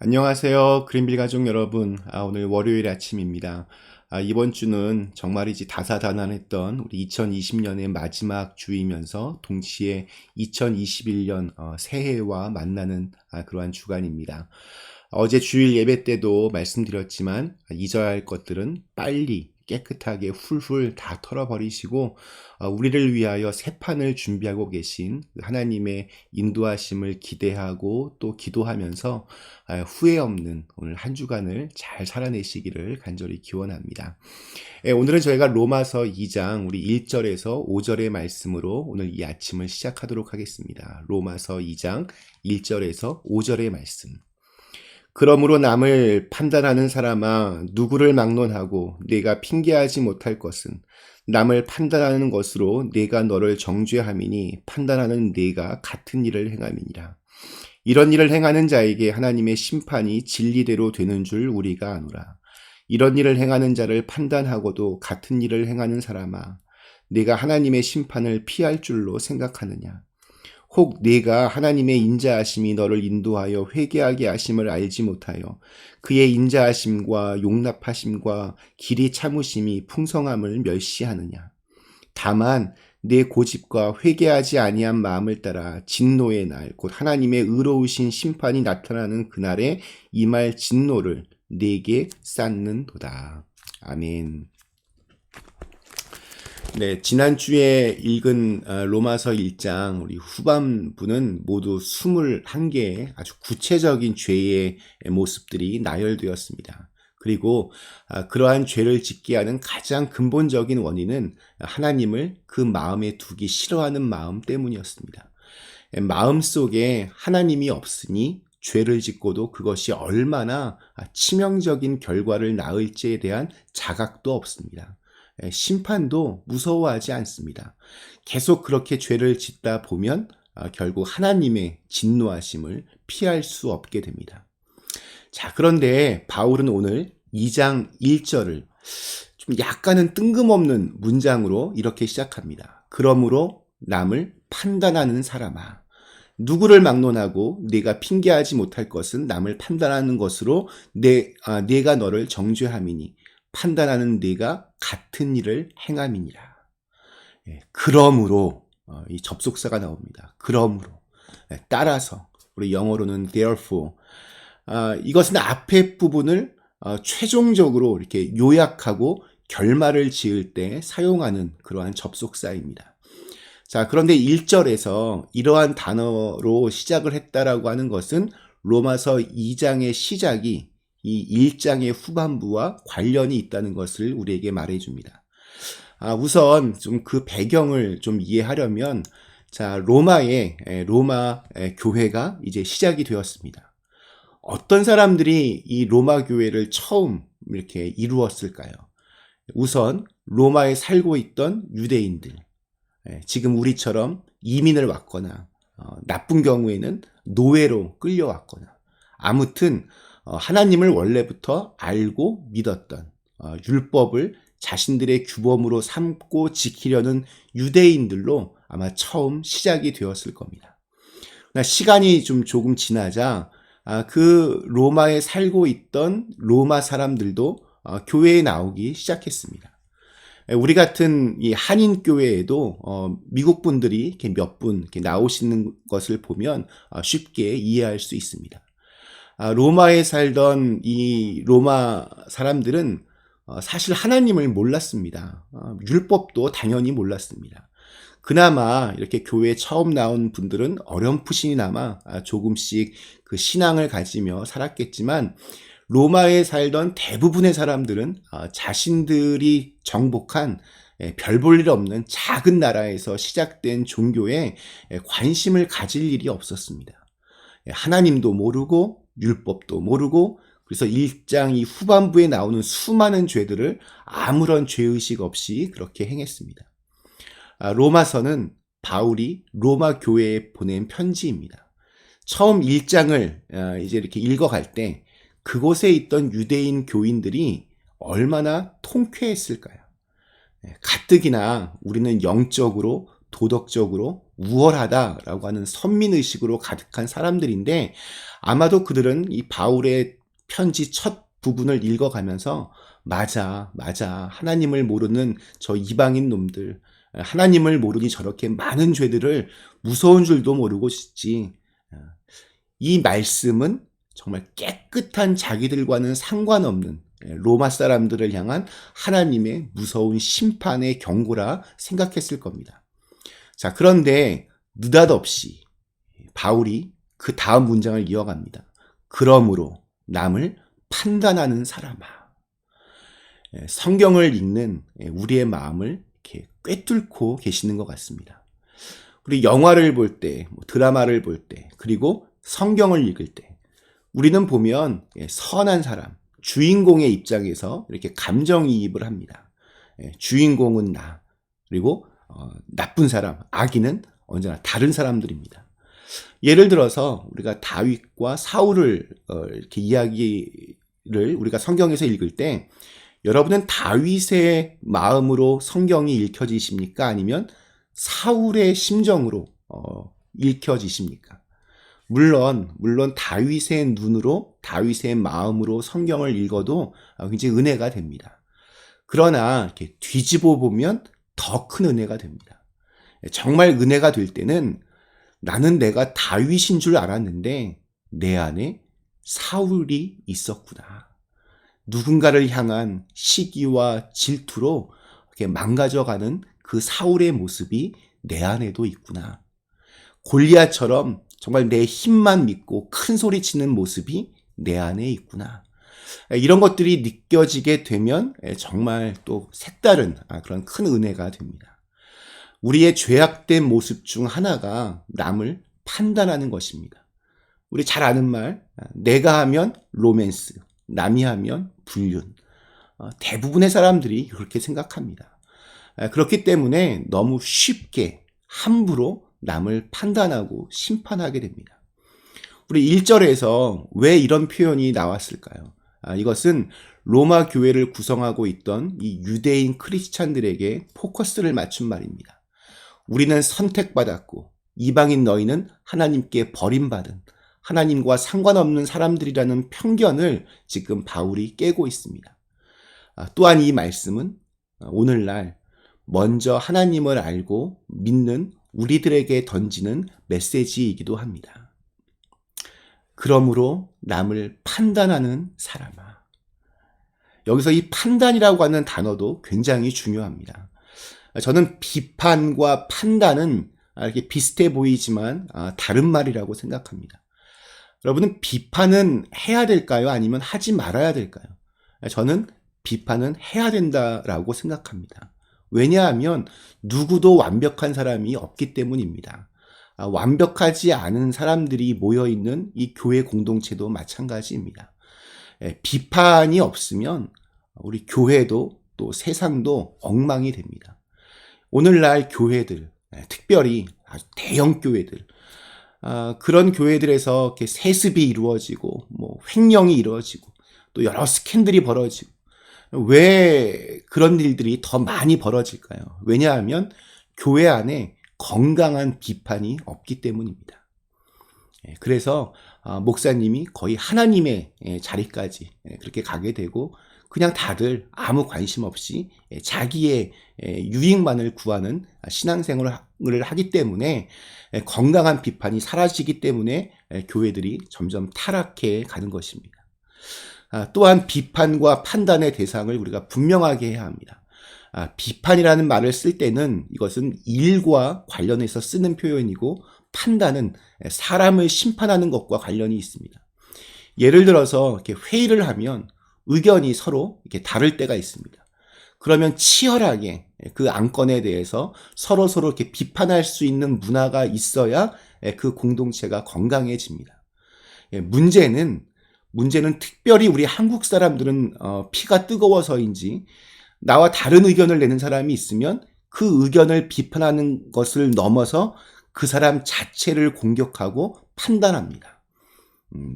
안녕하세요. 그린빌 가족 여러분. 오늘 월요일 아침입니다. 이번 주는 정말이지 다사다난했던 우리 2020년의 마지막 주이면서 동시에 2021년 새해와 만나는 그러한 주간입니다. 어제 주일 예배 때도 말씀드렸지만 잊어야 할 것들은 빨리 깨끗하게 훌훌 다 털어버리시고 우리를 위하여 새 판을 준비하고 계신 하나님의 인도하심을 기대하고 또 기도하면서 후회 없는 오늘 한 주간을 잘 살아내시기를 간절히 기원합니다. 오늘은 저희가 로마서 2장 우리 1절에서 5절의 말씀으로 오늘 이 아침을 시작하도록 하겠습니다. 로마서 2장 1절에서 5절의 말씀. 그러므로 남을 판단하는 사람아, 누구를 막론하고 네가 핑계하지 못할 것은 남을 판단하는 것으로 네가 너를 정죄함이니 판단하는 네가 같은 일을 행함이니라. 이런 일을 행하는 자에게 하나님의 심판이 진리대로 되는 줄 우리가 아노라. 이런 일을 행하는 자를 판단하고도 같은 일을 행하는 사람아, 네가 하나님의 심판을 피할 줄로 생각하느냐. 혹 네가 하나님의 인자하심이 너를 인도하여 회개하게 하심을 알지 못하여 그의 인자하심과 용납하심과 길이 참으심이 풍성함을 멸시하느냐. 다만 내 고집과 회개하지 아니한 마음을 따라 진노의 날, 곧 하나님의 의로우신 심판이 나타나는 그날에 임할 진노를 네게 쌓는도다. 아멘. 네, 지난주에 읽은 로마서 1장 우리 후반부는 모두 21개의 아주 구체적인 죄의 모습들이 나열되었습니다. 그리고 그러한 죄를 짓게 하는 가장 근본적인 원인은 하나님을 그 마음에 두기 싫어하는 마음 때문이었습니다. 마음 속에 하나님이 없으니 죄를 짓고도 그것이 얼마나 치명적인 결과를 낳을지에 대한 자각도 없습니다. 심판도 무서워하지 않습니다. 계속 그렇게 죄를 짓다 보면 결국 하나님의 진노하심을 피할 수 없게 됩니다. 자, 그런데 바울은 오늘 2장 1절을 좀 약간은 뜬금없는 문장으로 이렇게 시작합니다. 그러므로 남을 판단하는 사람아, 누구를 막론하고 네가 핑계하지 못할 것은 남을 판단하는 것으로 네가 너를 정죄함이니 판단하는 네가 같은 일을 행함이니라. 그러므로 이 접속사가 나옵니다. 그러므로 따라서 우리 영어로는 therefore 이것은 앞에 부분을 최종적으로 이렇게 요약하고 결말을 지을 때 사용하는 그러한 접속사입니다. 자, 그런데 1절에서 이러한 단어로 시작을 했다라고 하는 것은 로마서 2장의 시작이 이 1장의 후반부와 관련이 있다는 것을 우리에게 말해줍니다. 우선 좀 그 배경을 좀 이해하려면 자, 로마 교회가 이제 시작이 되었습니다. 어떤 사람들이 이 로마 교회를 처음 이렇게 이루었을까요? 우선 로마에 살고 있던 유대인들, 지금 우리처럼 이민을 왔거나 나쁜 경우에는 노예로 끌려왔거나 아무튼 하나님을 원래부터 알고 믿었던 율법을 자신들의 규범으로 삼고 지키려는 유대인들로 아마 처음 시작이 되었을 겁니다. 시간이 좀 조금 지나자 그 로마에 살고 있던 로마 사람들도 교회에 나오기 시작했습니다. 우리 같은 이 한인 교회에도 미국 분들이 이렇게 몇 분 이렇게 나오시는 것을 보면 쉽게 이해할 수 있습니다. 로마에 살던 이 로마 사람들은 사실 하나님을 몰랐습니다. 율법도 당연히 몰랐습니다. 그나마 이렇게 교회에 처음 나온 분들은 어렴풋이나마 조금씩 그 신앙을 가지며 살았겠지만 로마에 살던 대부분의 사람들은 자신들이 정복한 별 볼 일 없는 작은 나라에서 시작된 종교에 관심을 가질 일이 없었습니다. 하나님도 모르고 율법도 모르고 그래서 1장 이 후반부에 나오는 수많은 죄들을 아무런 죄의식 없이 그렇게 행했습니다. 로마서는 바울이 로마 교회에 보낸 편지입니다. 처음 1장을 이제 이렇게 읽어갈 때 그곳에 있던 유대인 교인들이 얼마나 통쾌했을까요? 가뜩이나 우리는 영적으로 도덕적으로 우월하다라고 하는 선민의식으로 가득한 사람들인데, 아마도 그들은 이 바울의 편지 첫 부분을 읽어가면서 맞아, 하나님을 모르는 저 이방인 놈들, 하나님을 모르니 저렇게 많은 죄들을 무서운 줄도 모르고 있지. 이 말씀은 정말 깨끗한 자기들과는 상관없는 로마 사람들을 향한 하나님의 무서운 심판의 경고라 생각했을 겁니다. 자, 그런데 느닷없이 바울이 그 다음 문장을 이어갑니다. 그러므로 남을 판단하는 사람아. 성경을 읽는 우리의 마음을 이렇게 꿰뚫고 계시는 것 같습니다. 우리 영화를 볼 때, 드라마를 볼 때, 그리고 성경을 읽을 때 우리는 보면 선한 사람, 주인공의 입장에서 이렇게 감정이입을 합니다. 주인공은 나, 그리고 나쁜 사람, 악인은 언제나 다른 사람들입니다. 예를 들어서 우리가 다윗과 사울을 이렇게 이야기를 우리가 성경에서 읽을 때, 여러분은 다윗의 마음으로 성경이 읽혀지십니까? 아니면 사울의 심정으로 읽혀지십니까? 물론 다윗의 눈으로, 다윗의 마음으로 성경을 읽어도 굉장히 은혜가 됩니다. 그러나 이렇게 뒤집어 보면 더 큰 은혜가 됩니다. 정말 은혜가 될 때는 나는 내가 다윗인 줄 알았는데 내 안에 사울이 있었구나. 누군가를 향한 시기와 질투로 이렇게 망가져가는 그 사울의 모습이 내 안에도 있구나. 골리앗처럼 정말 내 힘만 믿고 큰 소리 치는 모습이 내 안에 있구나. 이런 것들이 느껴지게 되면 정말 또 색다른 그런 큰 은혜가 됩니다. 우리의 죄악된 모습 중 하나가 남을 판단하는 것입니다. 우리 잘 아는 말, 내가 하면 로맨스, 남이 하면 불륜. 대부분의 사람들이 그렇게 생각합니다. 그렇기 때문에 너무 쉽게 함부로 남을 판단하고 심판하게 됩니다. 우리 1절에서 왜 이런 표현이 나왔을까요? 이것은 로마 교회를 구성하고 있던 이 유대인 크리스찬들에게 포커스를 맞춘 말입니다. 우리는 선택받았고 이방인 너희는 하나님께 버림받은, 하나님과 상관없는 사람들이라는 편견을 지금 바울이 깨고 있습니다. 또한 이 말씀은 오늘날 먼저 하나님을 알고 믿는 우리들에게 던지는 메시지이기도 합니다. 그러므로 남을 판단하는 사람아. 여기서 이 판단이라고 하는 단어도 굉장히 중요합니다. 저는 비판과 판단은 이렇게 비슷해 보이지만 다른 말이라고 생각합니다. 여러분은 비판은 해야 될까요? 아니면 하지 말아야 될까요? 저는 비판은 해야 된다라고 생각합니다. 왜냐하면 누구도 완벽한 사람이 없기 때문입니다. 완벽하지 않은 사람들이 모여있는 이 교회 공동체도 마찬가지입니다. 비판이 없으면 우리 교회도 또 세상도 엉망이 됩니다. 오늘날 교회들, 특별히 아주 대형 교회들, 그런 교회들에서 이렇게 세습이 이루어지고, 횡령이 이루어지고, 또 여러 스캔들이 벌어지고, 왜 그런 일들이 더 많이 벌어질까요? 왜냐하면 교회 안에 건강한 비판이 없기 때문입니다. 그래서 목사님이 거의 하나님의 자리까지 그렇게 가게 되고, 그냥 다들 아무 관심 없이 자기의 유익만을 구하는 신앙생활을 하기 때문에 건강한 비판이 사라지기 때문에 교회들이 점점 타락해 가는 것입니다. 또한 비판과 판단의 대상을 우리가 분명하게 해야 합니다. 비판이라는 말을 쓸 때는 이것은 일과 관련해서 쓰는 표현이고, 판단은 사람을 심판하는 것과 관련이 있습니다. 예를 들어서 이렇게 회의를 하면 의견이 서로 이렇게 다를 때가 있습니다. 그러면 치열하게 그 안건에 대해서 서로 이렇게 비판할 수 있는 문화가 있어야 그 공동체가 건강해집니다. 문제는 특별히 우리 한국 사람들은 피가 뜨거워서인지 나와 다른 의견을 내는 사람이 있으면 그 의견을 비판하는 것을 넘어서 그 사람 자체를 공격하고 판단합니다.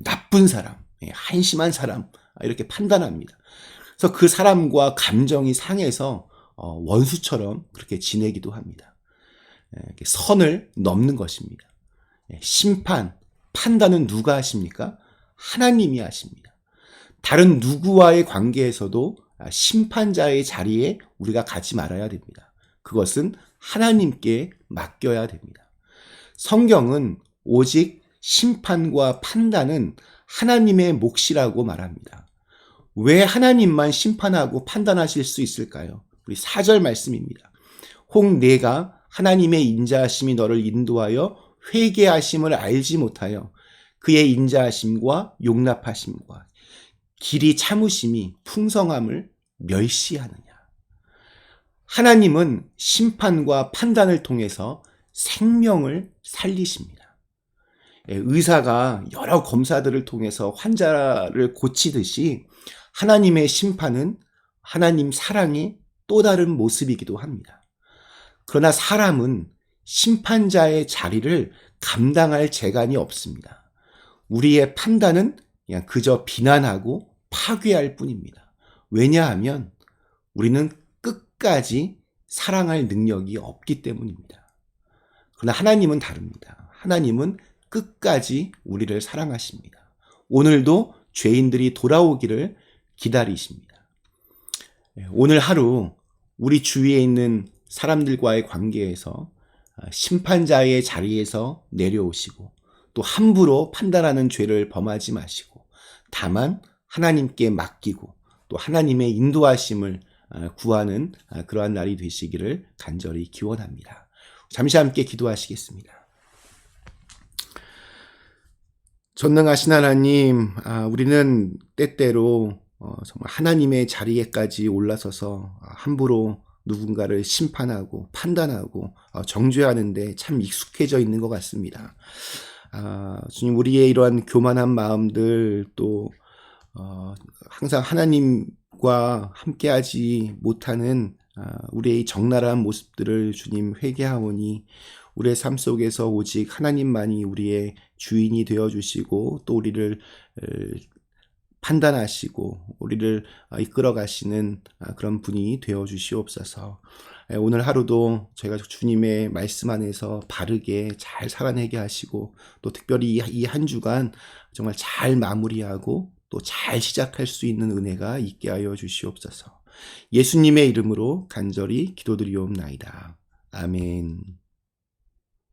나쁜 사람, 한심한 사람, 이렇게 판단합니다. 그래서 그 사람과 감정이 상해서 원수처럼 그렇게 지내기도 합니다. 선을 넘는 것입니다. 심판, 판단은 누가 하십니까? 하나님이 하십니다. 다른 누구와의 관계에서도 심판자의 자리에 우리가 가지 말아야 됩니다. 그것은 하나님께 맡겨야 됩니다. 성경은 오직 심판과 판단은 하나님의 몫이라고 말합니다. 왜 하나님만 심판하고 판단하실 수 있을까요? 우리 4절 말씀입니다. 혹 내가 하나님의 인자하심이 너를 인도하여 회개하심을 알지 못하여 그의 인자하심과 용납하심과 길이 참으심이 풍성함을 멸시하느냐. 하나님은 심판과 판단을 통해서 생명을 살리십니다. 의사가 여러 검사들을 통해서 환자를 고치듯이 하나님의 심판은 하나님 사랑의 또 다른 모습이기도 합니다. 그러나 사람은 심판자의 자리를 감당할 재간이 없습니다. 우리의 판단은 그냥 그저 비난하고 파괴할 뿐입니다. 왜냐하면 우리는 끝까지 사랑할 능력이 없기 때문입니다. 그러나 하나님은 다릅니다. 하나님은 끝까지 우리를 사랑하십니다. 오늘도 죄인들이 돌아오기를 기다리십니다. 오늘 하루 우리 주위에 있는 사람들과의 관계에서 심판자의 자리에서 내려오시고 또 함부로 판단하는 죄를 범하지 마시고 다만 하나님께 맡기고 또 하나님의 인도하심을 구하는 그러한 날이 되시기를 간절히 기원합니다. 잠시 함께 기도하시겠습니다. 전능하신 하나님, 우리는 때때로 정말 하나님의 자리에까지 올라서서 함부로 누군가를 심판하고 판단하고 정죄하는데 참 익숙해져 있는 것 같습니다. 주님, 우리의 이러한 교만한 마음들 또 항상 하나님과 함께하지 못하는 우리의 적나라한 모습들을 주님 회개하오니 우리의 삶 속에서 오직 하나님만이 우리의 주인이 되어주시고 또 우리를 판단하시고 우리를 이끌어 가시는 그런 분이 되어 주시옵소서. 오늘 하루도 저희가 주님의 말씀 안에서 바르게 잘 살아내게 하시고 또 특별히 이 한 주간 정말 잘 마무리하고 또 잘 시작할 수 있는 은혜가 있게 하여 주시옵소서. 예수님의 이름으로 간절히 기도드리옵나이다. 아멘.